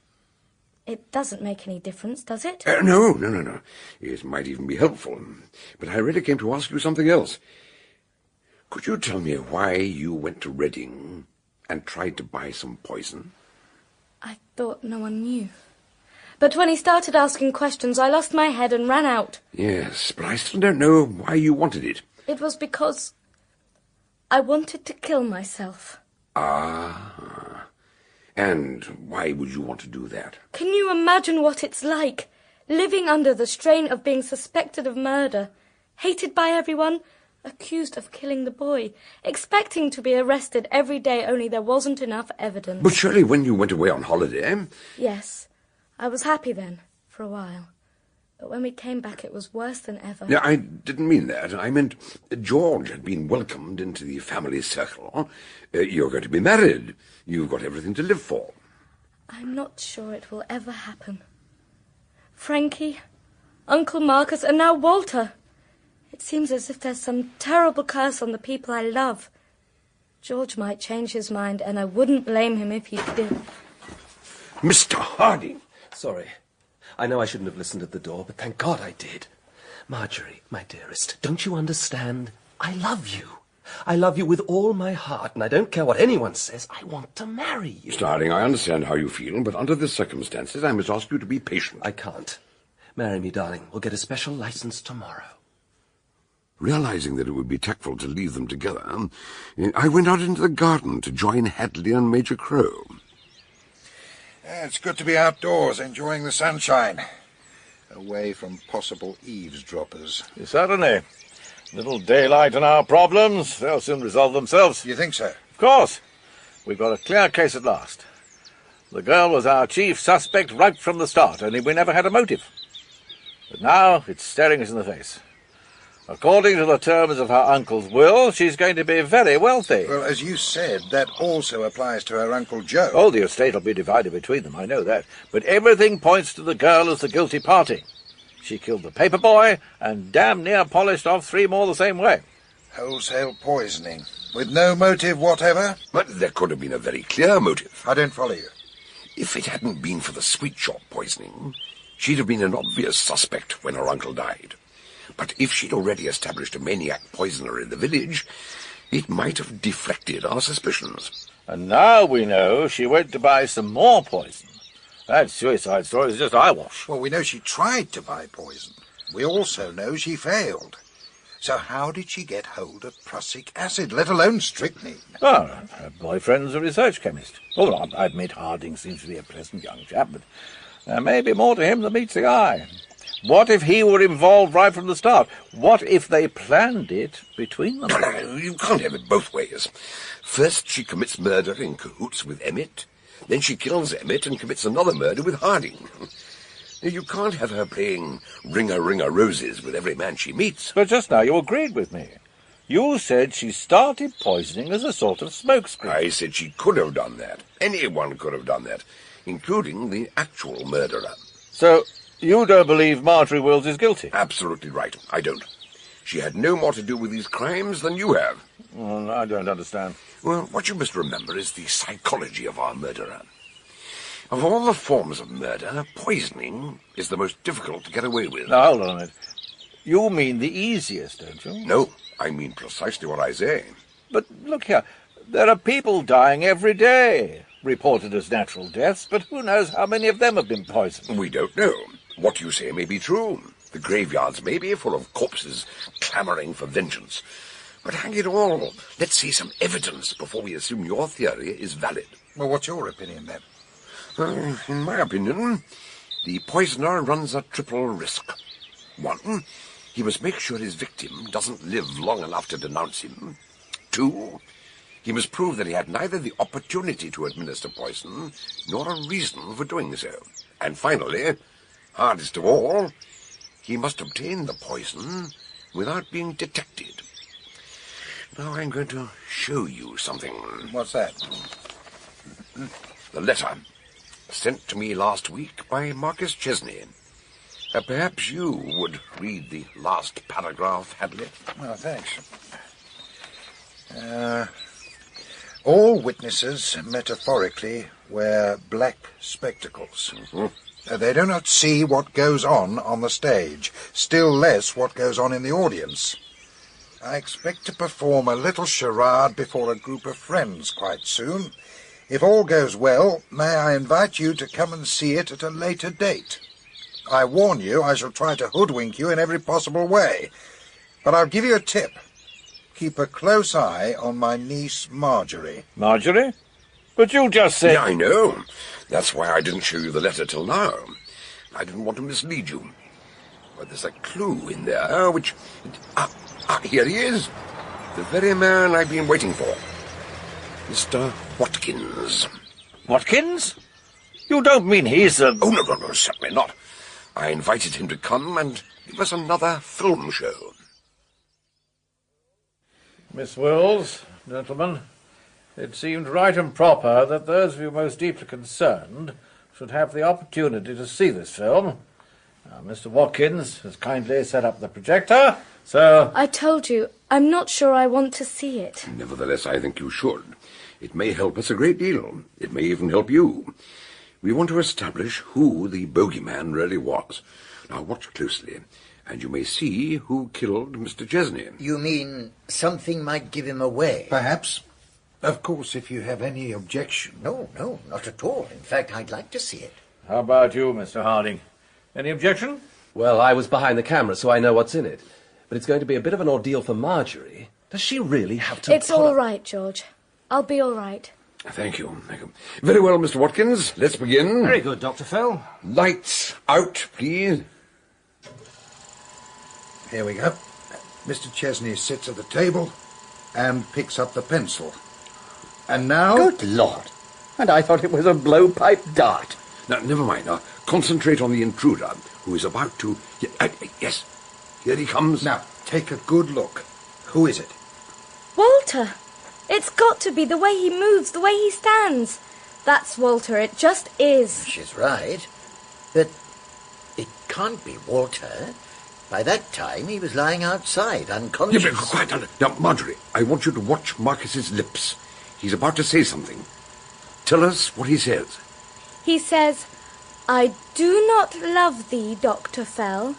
It doesn't make any difference, does it? No. It might even be helpful. But I really came to ask you something else. Could you tell me why you went to Reading and tried to buy some poison? I thought no one knew. But when he started asking questions, I lost my head and ran out. Yes, but I still don't know why you wanted it. It was because I wanted to kill myself. Ah. And why would you want to do that? Can you imagine what it's like? Living under the strain of being suspected of murder, hated by everyone, accused of killing the boy, expecting to be arrested every day, only there wasn't enough evidence. But surely when you went away on holiday... Yes, I was happy then, for a while. But when we came back, it was worse than ever. Yeah, I didn't mean that. I meant George had been welcomed into the family circle. You're going to be married. You've got everything to live for. I'm not sure it will ever happen. Frankie, Uncle Marcus, and now Walter. It seems as if there's some terrible curse on the people I love. George might change his mind, and I wouldn't blame him if he did. Mr. Harding! Sorry. I know I shouldn't have listened at the door, but thank God I did. Marjorie, my dearest, don't you understand? I love you. I love you with all my heart, and I don't care what anyone says. I want to marry you. Mr. Harding, I understand how you feel, but under the circumstances, I must ask you to be patient. I can't. Marry me, darling. We'll get a special license tomorrow. Realizing that it would be tactful to leave them together, I went out into the garden to join Hadley and Major Crowe. It's good to be outdoors, enjoying the sunshine, away from possible eavesdroppers. Certainly. Little daylight in our problems. They'll soon resolve themselves. You think so? Of course. We've got a clear case at last. The girl was our chief suspect right from the start, only we never had a motive. But now it's staring us in the face. According to the terms of her uncle's will, she's going to be very wealthy. Well, as you said, that also applies to her Uncle Joe. Oh, the estate will be divided between them, I know that. But everything points to the girl as the guilty party. She killed the paper boy and damn near polished off 3 more the same way. Wholesale poisoning, with no motive whatever? But there could have been a very clear motive. I don't follow you. If it hadn't been for the sweet shop poisoning, she'd have been an obvious suspect when her uncle died. But if she'd already established a maniac poisoner in the village, it might have deflected our suspicions. And now we know she went to buy some more poison. That suicide story is just eyewash. Well, we know she tried to buy poison. We also know she failed. So how did she get hold of prussic acid, let alone strychnine? Oh, her boyfriend's a research chemist. Oh, I admit Harding seems to be a pleasant young chap, but there may be more to him than meets the eye. What if he were involved right from the start? What if they planned it between them? No, you can't have it both ways. First she commits murder in cahoots with Emmett, then she kills Emmett and commits another murder with Harding. You can't have her playing ringer roses with every man she meets. But just now you agreed with me. You said she started poisoning as a sort of smokescreen. I said she could have done that. Anyone could have done that, including the actual murderer. So you don't believe Marjorie Wills is guilty? Absolutely right. I don't. She had no more to do with these crimes than you have. Well, I don't understand. Well, what you must remember is the psychology of our murderer. Of all the forms of murder, poisoning is the most difficult to get away with. Now, hold on a minute. You mean the easiest, don't you? No, I mean precisely what I say. But look here, there are people dying every day, reported as natural deaths, but who knows how many of them have been poisoned? We don't know. What you say may be true. The graveyards may be full of corpses clamouring for vengeance. But hang it all, let's see some evidence before we assume your theory is valid. Well, what's your opinion, then? In my opinion, the poisoner runs a triple risk. 1, he must make sure his victim doesn't live long enough to denounce him. 2, he must prove that he had neither the opportunity to administer poison nor a reason for doing so. And finally, hardest of all, he must obtain the poison without being detected. Now I'm going to show you something. What's that? The letter sent to me last week by Marcus Chesney. Perhaps you would read the last paragraph, Hadley. Oh, thanks. All witnesses, metaphorically, wear black spectacles. Mm-hmm. They do not see what goes on the stage, still less what goes on in the audience. I expect to perform a little charade before a group of friends quite soon. If all goes well, may I invite you to come and see it at a later date. I warn you, I shall try to hoodwink you in every possible way. But I'll give you a tip. Keep a close eye on my niece Marjorie. Marjorie? But you just said... Yeah, I know. That's why I didn't show you the letter till now. I didn't want to mislead you. But there's a clue in there which... here he is. The very man I've been waiting for. Mr. Watkins. Watkins? You don't mean he's a... Oh, no, certainly not. I invited him to come and give us another film show. Miss Wills, gentlemen, it seemed right and proper that those of you most deeply concerned should have the opportunity to see this film. Now, Mr. Watkins has kindly set up the projector, so... I told you, I'm not sure I want to see it. Nevertheless, I think you should. It may help us a great deal. It may even help you. We want to establish who the bogeyman really was. Now, watch closely, and you may see who killed Mr. Chesney. You mean something might give him away? Perhaps. Of course, if you have any objection. No, not at all. In fact, I'd like to see it. How about you, Mr. Harding? Any objection? Well, I was behind the camera, so I know what's in it. But it's going to be a bit of an ordeal for Marjorie. Does she really have to... It's all right, George. I'll be all right. Thank you. Very well, Mr. Watkins. Let's begin. Very good, Dr. Phil. Lights out, please. Here we go. Mr. Chesney sits at the table and picks up the pencil. And now... Good Lord. And I thought it was a blowpipe dart. Now, never mind. Now, concentrate on the intruder, who is about to... Yes, here he comes. Now, take a good look. Who is it? Walter! It's got to be the way he moves, the way he stands. That's Walter, it just is. She's right. But it can't be Walter. By that time, he was lying outside, unconscious. Yeah, but quiet down. Now, Marjorie, I want you to watch Marcus's lips. He's about to say something. Tell us what he says. He says, "I do not love thee, Dr. Fell.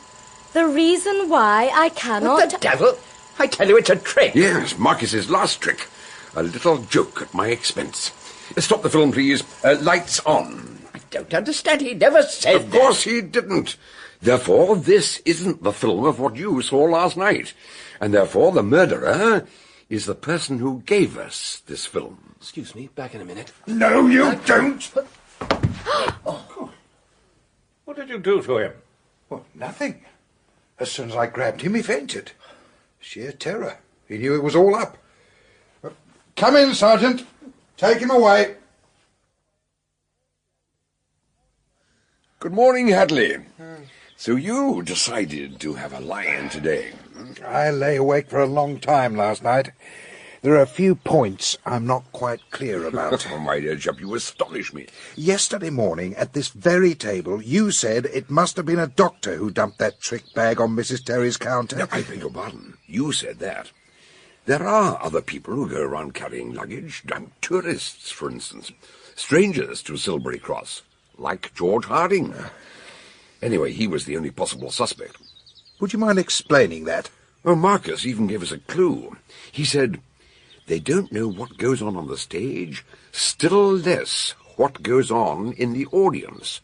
The reason why I cannot..." What the devil? I tell you, it's a trick. Yes, Marcus's last trick. A little joke at my expense. Stop the film, please. Lights on. I don't understand. He never said Of course he didn't. Therefore, this isn't the film of what you saw last night. And therefore, the murderer is the person who gave us this film. Excuse me, back in a minute. No, you don't! What did you do to him? Well, nothing. As soon as I grabbed him, he fainted. Sheer terror. He knew it was all up. Come in, Sergeant. Take him away. Good morning, Hadley. So you decided to have a lie-in today? I lay awake for a long time last night. There are a few points I'm not quite clear about. Oh, my dear chap, you astonish me. Yesterday morning, at this very table, you said it must have been a doctor who dumped that trick bag on Mrs. Terry's counter. No, I beg your pardon. You said that. There are other people who go around carrying luggage. Tourists, for instance. Strangers to Silbury Cross, like George Harding. Anyway, he was the only possible suspect. Would you mind explaining that? Well, Marcus even gave us a clue. He said, "They don't know what goes on the stage, still less what goes on in the audience,"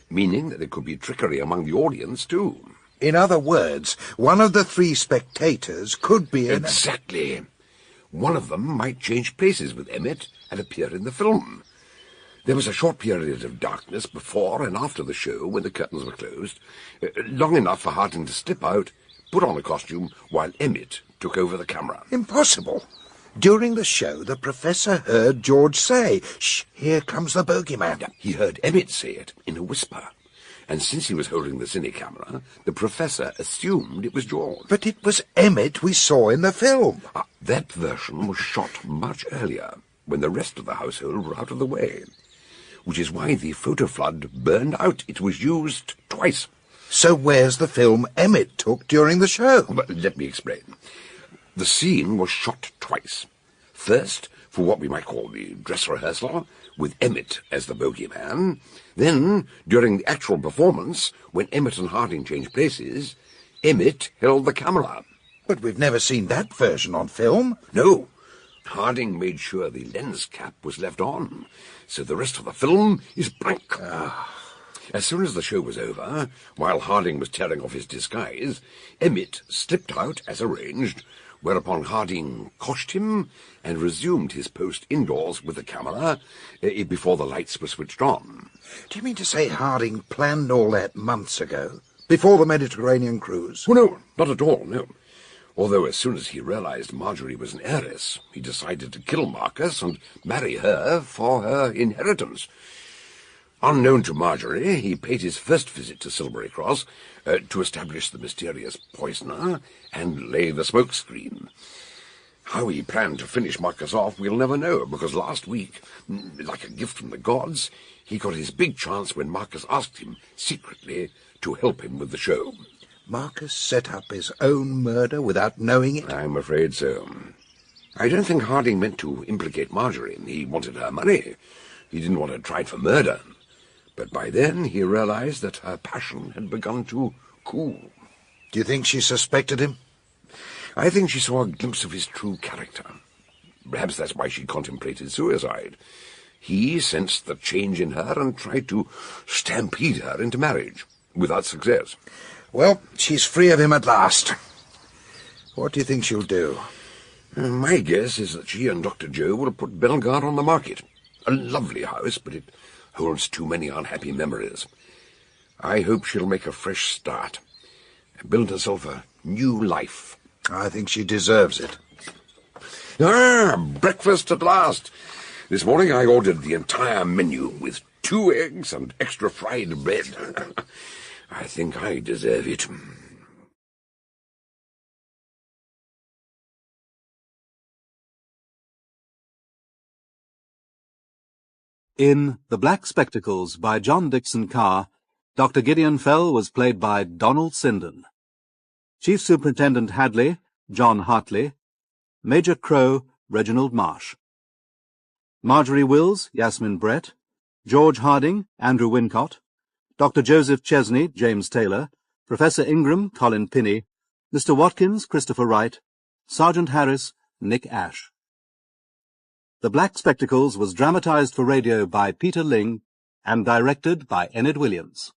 meaning that there could be trickery among the audience, too. In other words, one of the three spectators could be an... Exactly. One of them might change places with Emmett and appear in the film. There was a short period of darkness before and after the show when the curtains were closed, long enough for Harding to slip out, put on a costume, while Emmett took over the camera. Impossible. During the show, the professor heard George say, "Shh, here comes the bogeyman." Yeah, he heard Emmett say it in a whisper. And since he was holding the cine camera, the professor assumed it was George. But it was Emmett we saw in the film. That version was shot much earlier, when the rest of the household were out of the way. Which is why the photo flood burned out. It was used twice. So where's the film Emmett took during the show? But let me explain. The scene was shot twice. First, for what we might call the dress rehearsal, with Emmett as the bogeyman. Then, during the actual performance, when Emmett and Harding changed places, Emmett held the camera. But we've never seen that version on film. No. Harding made sure the lens cap was left on, so the rest of the film is blank. As soon as the show was over, while Harding was tearing off his disguise, Emmett slipped out as arranged, whereupon Harding coshed him and resumed his post indoors with the camera before the lights were switched on. Do you mean to say Harding planned all that months ago, before the Mediterranean cruise? Oh, no, not at all, no. Although as soon as he realized Marjorie was an heiress, he decided to kill Marcus and marry her for her inheritance. Unknown to Marjorie, he paid his first visit to Silbury Cross to establish the mysterious poisoner and lay the smoke screen. How he planned to finish Marcus off we'll never know, because last week, like a gift from the gods, he got his big chance when Marcus asked him secretly to help him with the show. Marcus set up his own murder without knowing it? I'm afraid so. I don't think Harding meant to implicate Marjorie. He wanted her money. He didn't want her tried for murder. But by then he realized that her passion had begun to cool. Do you think she suspected him? I think she saw a glimpse of his true character. Perhaps that's why she contemplated suicide. He sensed the change in her and tried to stampede her into marriage, without success. Well, she's free of him at last. What do you think she'll do? My guess is that she and Dr. Joe will put Bellegarde on the market. A lovely house, but it holds too many unhappy memories. I hope she'll make a fresh start, build herself a new life. I think she deserves it. Breakfast at last. This morning I ordered the entire menu with 2 eggs and extra fried bread. I think I deserve it. In The Black Spectacles by John Dickson Carr, Dr. Gideon Fell was played by Donald Sinden. Chief Superintendent Hadley, John Hartley. Major Crow, Reginald Marsh. Marjorie Wills, Yasmin Brett. George Harding, Andrew Wincott. Dr. Joseph Chesney, James Taylor. Professor Ingram, Colin Pinney. Mr. Watkins, Christopher Wright. Sergeant Harris, Nick Ash. The Black Spectacles was dramatized for radio by Peter Ling and directed by Enid Williams.